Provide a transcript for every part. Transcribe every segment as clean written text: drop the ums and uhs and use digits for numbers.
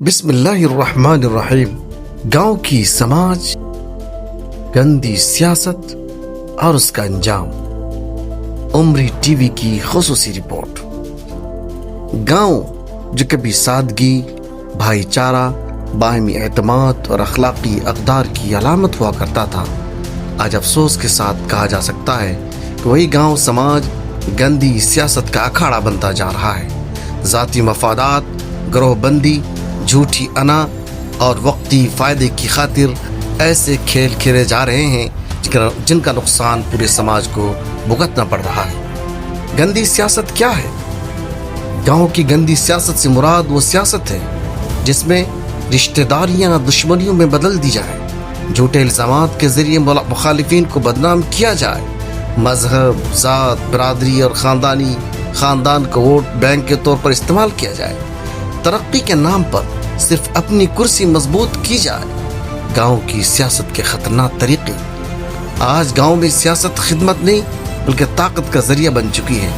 بسم اللہ الرحمن الرحیم۔ گاؤں کی سماج، گندی سیاست اور اس کا انجام۔ عمری ٹی وی کی خصوصی رپورٹ۔ گاؤں جو کبھی سادگی، بھائی چارہ، باہمی اعتماد اور اخلاقی اقدار کی علامت ہوا کرتا تھا، آج افسوس کے ساتھ کہا جا سکتا ہے کہ وہی گاؤں سماج گندی سیاست کا اکھاڑا بنتا جا رہا ہے۔ ذاتی مفادات، گروہ بندی، جھوٹی انا اور وقتی فائدے کی خاطر ایسے کھیل کھیلے جا رہے ہیں جن کا نقصان پورے سماج کو بھگتنا پڑ رہا ہے۔ گندی سیاست کیا ہے؟ گاؤں کی گندی سیاست سے مراد وہ سیاست ہے جس میں رشتہ داریاں دشمنیوں میں بدل دی جائیں، جھوٹے الزامات کے ذریعے مخالفین کو بدنام کیا جائے، مذہب، ذات، برادری اور خاندان کو ووٹ بینک کے طور پر استعمال کیا جائے، ترقی کے نام پر صرف اپنی کرسی مضبوط کی جائے۔ گاؤں کی سیاست کے خطرناک طریقے۔ آج گاؤں میں سیاست خدمت نہیں بلکہ طاقت کا ذریعہ بن چکی ہے۔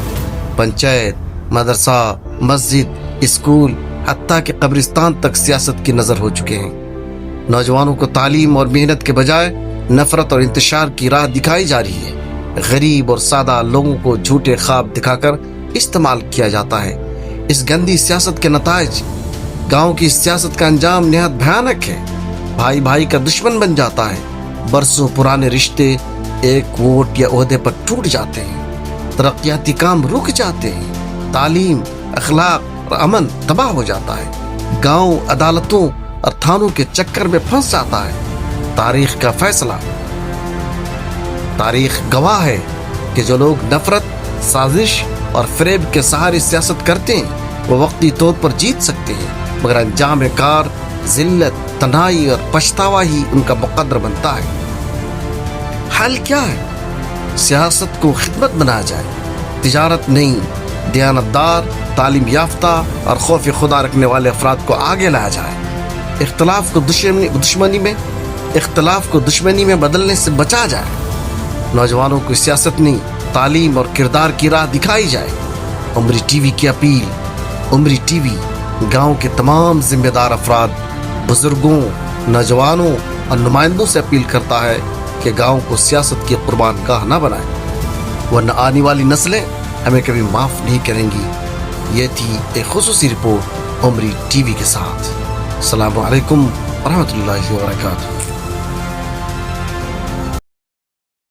پنچایت، مدرسہ، مسجد، اسکول، حتیٰ کہ قبرستان تک سیاست کی نظر ہو چکے ہیں۔ نوجوانوں کو تعلیم اور محنت کے بجائے نفرت اور انتشار کی راہ دکھائی جا رہی ہے۔ غریب اور سادہ لوگوں کو جھوٹے خواب دکھا کر استعمال کیا جاتا ہے۔ اس گندی سیاست کے نتائج، گاؤں کی سیاست کا انجام نہایت بھیانک ہے۔ بھائی بھائی کا دشمن بن جاتا ہے، برسوں پرانے رشتے ایک ووٹ یا عہدے پر ٹوٹ جاتے ہیں، ترقیاتی کام رک جاتے ہیں، تعلیم، اخلاق اور امن تباہ ہو جاتا ہے، گاؤں عدالتوں اور تھانوں کے چکر میں پھنس جاتا ہے۔ تاریخ کا فیصلہ۔ تاریخ گواہ ہے کہ جو لوگ نفرت، سازش اور فریب کے سہارے سیاست کرتے ہیں وہ وقتی طور پر جیت سکتے ہیں، مگر انجام کار ذلت، تنہائی اور پچھتاوا ہی ان کا مقدر بنتا ہے۔ حل کیا ہے؟ سیاست کو خدمت بنایا جائے، تجارت نہیں۔ دیانتدار، تعلیم یافتہ اور خوف خدا رکھنے والے افراد کو آگے لایا جائے۔ اختلاف کو دشمنی میں بدلنے سے بچا جائے۔ نوجوانوں کو سیاست نہیں، تعلیم اور کردار کی راہ دکھائی جائے۔ عمری ٹی وی کی اپیل۔ عمری ٹی وی گاؤں کے تمام ذمہ دار افراد، بزرگوں، نوجوانوں اور نمائندوں سے اپیل کرتا ہے کہ گاؤں کو سیاست کی قربان گاہ نہ بنائیں، ورنہ آنے والی نسلیں ہمیں کبھی معاف نہیں کریں گی۔ یہ تھی ایک خصوصی رپورٹ عمری ٹی وی کے ساتھ۔ السلام علیکم ورحمۃ اللہ وبرکاتہ۔